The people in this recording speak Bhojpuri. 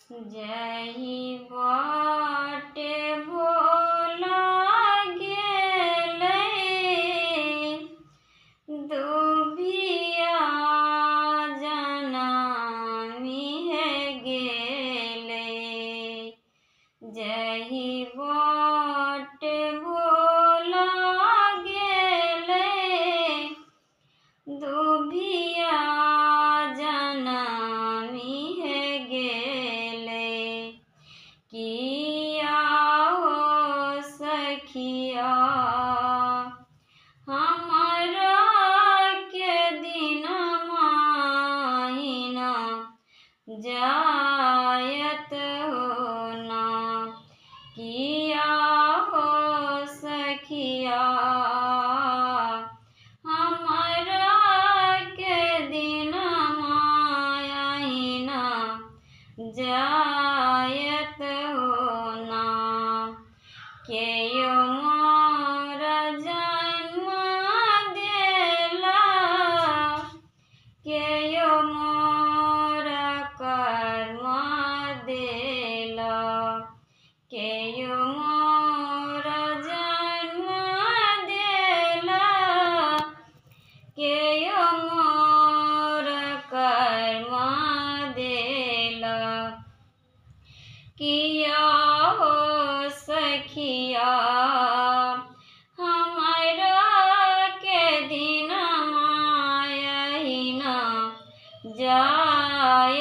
जही बाटे भोला गेलै दुभिया जनमिहे गेलै। जही बाटे भोला गेलै दुभिया जनमिहे गेलै। किया हो सखिया हमरा के दिन माहिना जायत हो ना। किया हो सखिया हमरा के दिन माहिना जायत हो ना। केयो मोर जन्म देला केयो मोर कर्म देला। केयो मोर जन्म देला केयो मोर कर्म देला। किया हो सखिया हमरा के दिन माहिना जाय